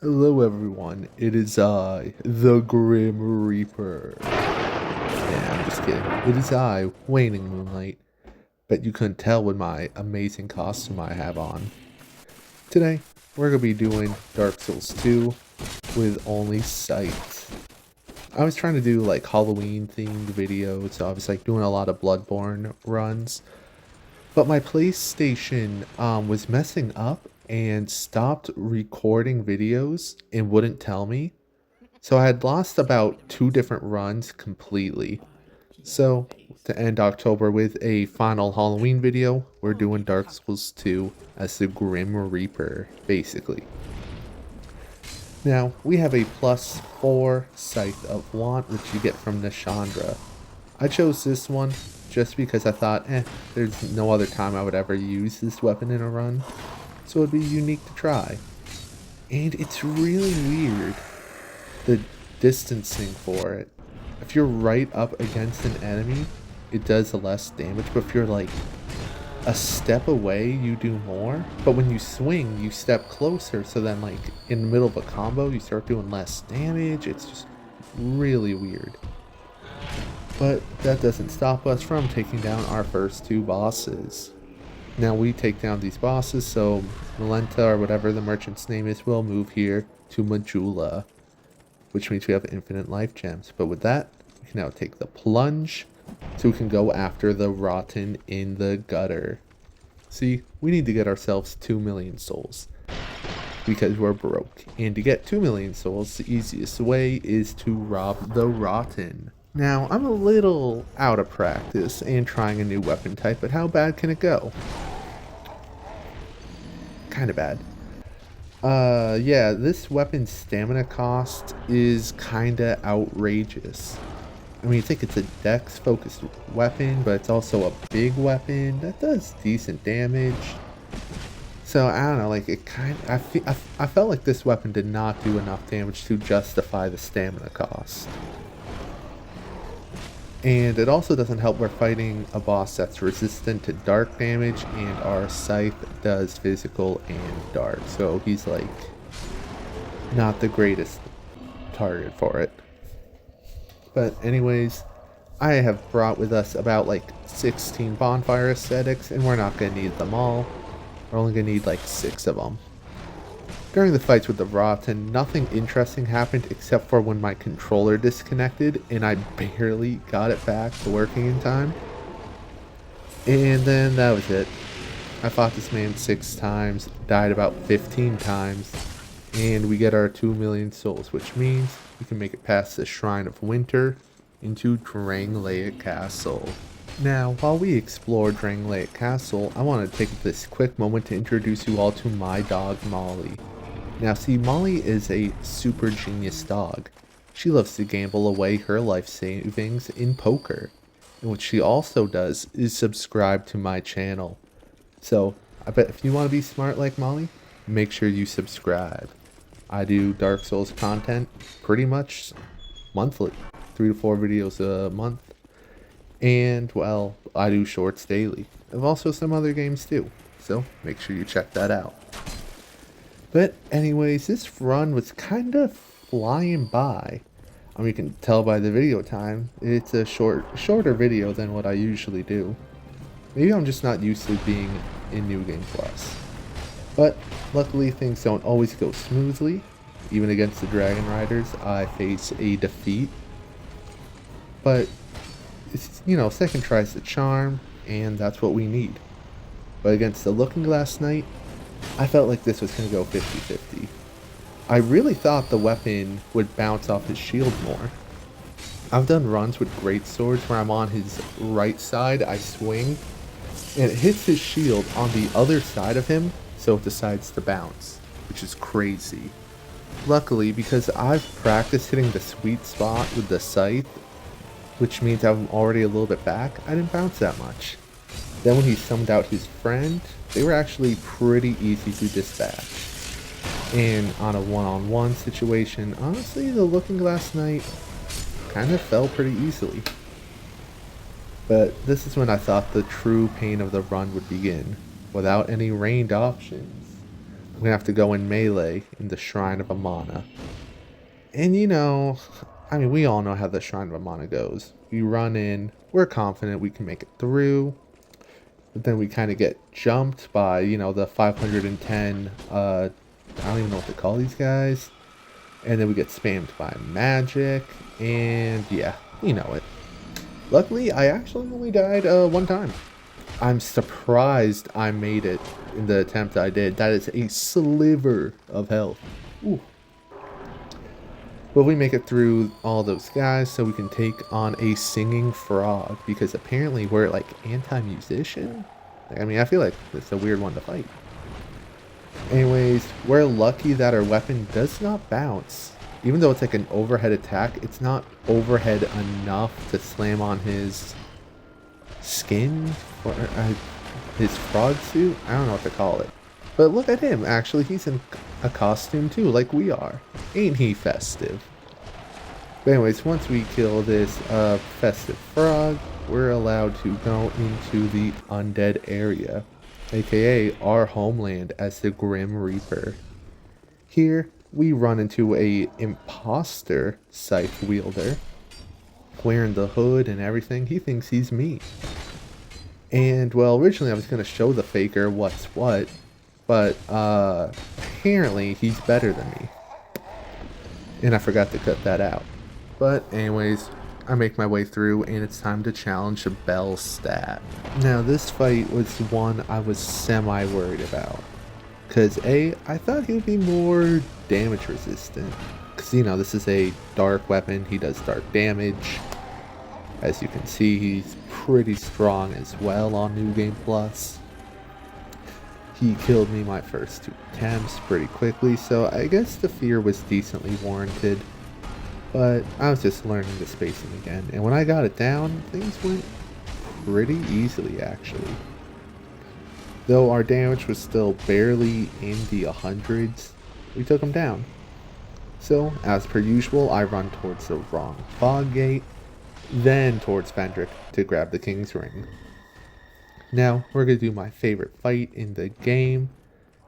Hello everyone, it is I, the Grim Reaper. Yeah, I'm just kidding. It is I, Waning Moonlight. Bet you couldn't tell with my amazing costume I have on. Today, we're going to be doing Dark Souls 2 with only Scythe. I was trying to do like Halloween themed videos, so I was like doing a lot of Bloodborne runs. But my PlayStation was messing up and stopped recording videos and wouldn't tell me. So I had lost about 2 different runs completely. So to end October with a final Halloween video, we're doing Dark Souls 2 as the Grim Reaper, basically. Now, we have a +4 Scythe of Want, which you get from Nishandra. I chose this one just because I thought, there's no other time I would ever use this weapon in a run, so it'd be unique to try. And it's really weird, the distancing for it. If you're right up against an enemy, it does less damage, but if you're like a step away, you do more. But when you swing, you step closer, so then like in the middle of a combo, you start doing less damage. It's just really weird. But that doesn't stop us from taking down our first 2 bosses. Now we take down these bosses, so Melenta, or whatever the merchant's name is, will move here to Majula, which means we have infinite life gems. But with that, we can now take the plunge, so we can go after the rotten in the gutter. See, we need to get ourselves 2 million souls, because we're broke. And to get 2 million souls, the easiest way is to rob the rotten. Now, I'm a little out of practice and trying a new weapon type, but how bad can it go? Kinda bad. Yeah, this weapon's stamina cost is kinda outrageous. I mean, you think it's a dex-focused weapon, but it's also a big weapon that does decent damage. So, I don't know, like, I felt like this weapon did not do enough damage to justify the stamina cost. And it also doesn't help we're fighting a boss that's resistant to dark damage, and our scythe does physical and dark. So he's like not the greatest target for it. But anyways, I have brought with us about like 16 bonfire aesthetics, and we're not going to need them all. We're only going to need like 6 of them. During the fights with the rotten, nothing interesting happened except for when my controller disconnected and I barely got it back to working in time. And then that was it. I fought this man 6 times, died about 15 times, and we get our 2 million souls, which means we can make it past the Shrine of Winter into Drangleic Castle. Now, while we explore Drangleic Castle, I want to take this quick moment to introduce you all to my dog Molly. Now see, Molly is a super genius dog. She loves to gamble away her life savings in poker. And what she also does is subscribe to my channel. So, I bet if you want to be smart like Molly, make sure you subscribe. I do Dark Souls content pretty much monthly. 3 to 4 videos a month. And, well, I do shorts daily. And also some other games too. So, make sure you check that out. But anyways, this run was kind of flying by. I mean, you can tell by the video time, it's a shorter video than what I usually do. Maybe I'm just not used to being in New Game Plus. But luckily things don't always go smoothly. Even against the Dragon Riders, I face a defeat. But it's, second try's the charm, and that's what we need. But against the Looking Glass Knight, I felt like this was going to go 50-50. I really thought the weapon would bounce off his shield more. I've done runs with great swords where I'm on his right side, I swing, and it hits his shield on the other side of him, so it decides to bounce, which is crazy. Luckily, because I've practiced hitting the sweet spot with the scythe, which means I'm already a little bit back, I didn't bounce that much. Then when he summoned out his friend, they were actually pretty easy to dispatch. And on a one-on-one situation, honestly, the Looking Glass Knight kind of fell pretty easily. But this is when I thought the true pain of the run would begin, without any ranged options. we're gonna have to go in melee in the Shrine of Amana. And you know, I mean, we all know how the Shrine of Amana goes. We run in, we're confident we can make it through, but then we kind of get jumped by, you know, the 510, I don't even know what to call these guys. And then we get spammed by magic, and yeah, you know it. Luckily, I actually only died one time. I'm surprised I made it in the attempt I did. That is a sliver of health. Ooh. But we make it through all those guys so we can take on a singing frog, because apparently we're like anti-musician. I mean, I feel like it's a weird one to fight. Anyways, we're lucky that our weapon does not bounce. Even though it's like an overhead attack, it's not overhead enough to slam on his skin or his frog suit. I don't know what to call it. But look at him, actually, he's in a costume too, like we are. Ain't he festive? But anyways, once we kill this festive frog, we're allowed to go into the undead area, aka our homeland as the Grim Reaper. Here, we run into a imposter scythe wielder, wearing the hood and everything. He thinks he's me. And, well, originally I was going to show the faker what's what, but apparently he's better than me. And I forgot to cut that out. But anyways, I make my way through and it's time to challenge Bell's stat. Now this fight was one I was semi-worried about. Because I thought he would be more damage resistant. Because, you know, this is a dark weapon. He does dark damage. As you can see, he's pretty strong as well on New Game Plus. He killed me my first 2 attempts pretty quickly, so I guess the fear was decently warranted. But I was just learning the spacing again. And when I got it down, things went pretty easily, actually. Though our damage was still barely in the 100s, we took him down. So, as per usual, I run towards the wrong fog gate, then towards Fendrick to grab the King's Ring. Now, we're going to do my favorite fight in the game,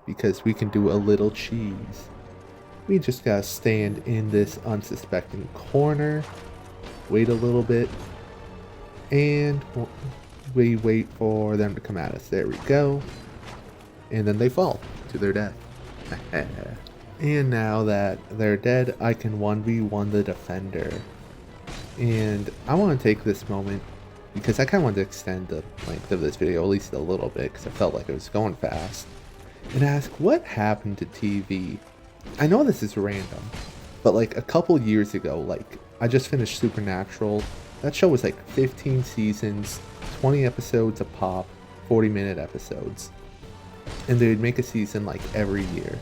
because we can do a little cheese. We just gotta stand in this unsuspecting corner, wait a little bit, and we wait for them to come at us. There we go. And then they fall to their death. And now that they're dead, I can 1v1 the defender. And I want to take this moment, because I kind of wanted to extend the length of this video at least a little bit, because I felt like it was going fast, and ask what happened to TV. I know this is random, but like a couple years ago, like I just finished Supernatural. That show was like 15 seasons, 20 episodes a pop, 40-minute episodes. And they would make a season like every year.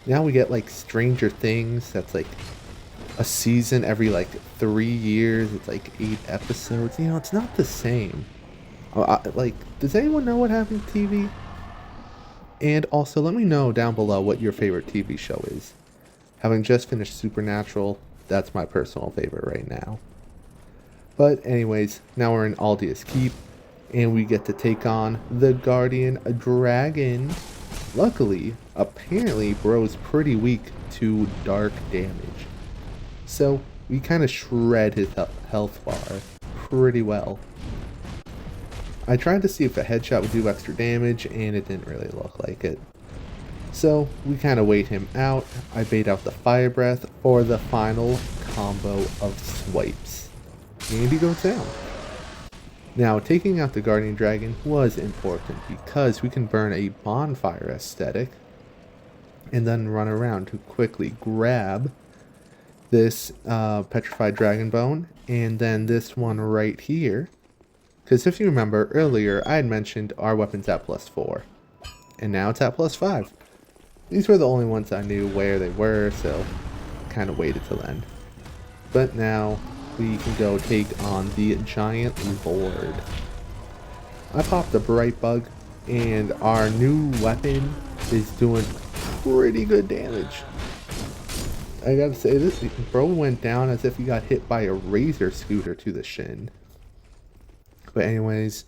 Now we get like Stranger Things, that's like a season every like 3 years. It's like 8 episodes. You know, it's not the same. Like, does anyone know what happened to TV? And also, let me know down below what your favorite TV show is. Having just finished Supernatural, that's my personal favorite right now. But anyways, now we're in Aldia's Keep, and we get to take on the Guardian Dragon. Luckily, apparently, bro's pretty weak to dark damage. So, we kind of shred his health bar pretty well. I tried to see if a headshot would do extra damage, and it didn't really look like it. So, we kind of wait him out. I bait out the Fire Breath for the final combo of swipes. And he goes down. Now, taking out the Guardian Dragon was important, because we can burn a bonfire aesthetic, and then run around to quickly grab this Petrified Dragon Bone, and then this one right here. Because if you remember earlier, I had mentioned our weapon's at +4. And now it's at +5. These were the only ones I knew where they were, so kind of waited till then. But now we can go take on the Giant Lord. I popped the Bright Bug, and our new weapon is doing pretty good damage. I gotta say, this bro went down as if he got hit by a razor scooter to the shin. But anyways,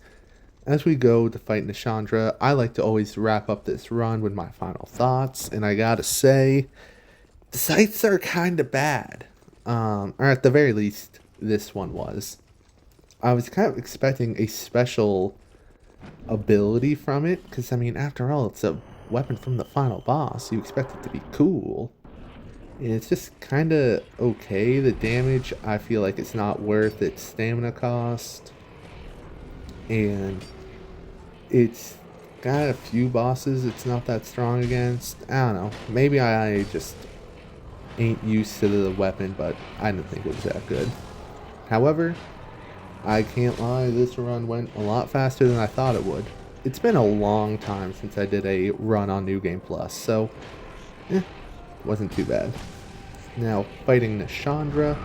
As we go to fight Nishandra, I like to always wrap up this run with my final thoughts, and I gotta say, the scythes are kinda bad. Or at the very least, this one was. I was kind of expecting a special ability from it, because, I mean, after all, it's a weapon from the final boss. You expect it to be cool. And it's just kinda okay. The damage, I feel like it's not worth its stamina cost. And it's got a few bosses it's not that strong against. I don't know. Maybe I just ain't used to the weapon, but I didn't think it was that good. However, I can't lie, this run went a lot faster than I thought it would. It's been a long time since I did a run on New Game Plus, so wasn't too bad. Now, fighting Nishandra,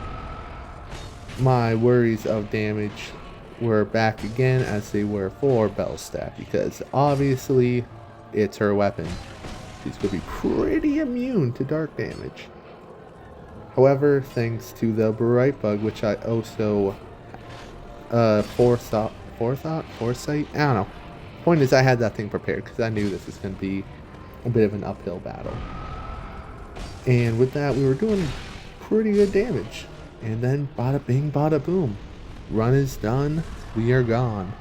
my worries of damage were back again as they were for Bellstaff, because obviously it's her weapon. She's going to be pretty immune to dark damage. However, thanks to the Bright Bug, which I also foresight? I don't know. Point is, I had that thing prepared because I knew this was going to be a bit of an uphill battle. And with that, we were doing pretty good damage. And then bada bing, bada boom. Run is done. We are gone.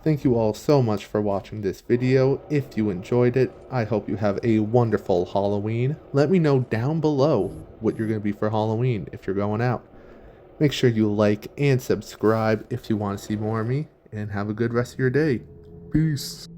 Thank you all so much for watching this video. If you enjoyed it, I hope you have a wonderful Halloween. Let me know down below what you're going to be for Halloween if you're going out. Make sure you like and subscribe if you want to see more of me, and have a good rest of your day. Peace.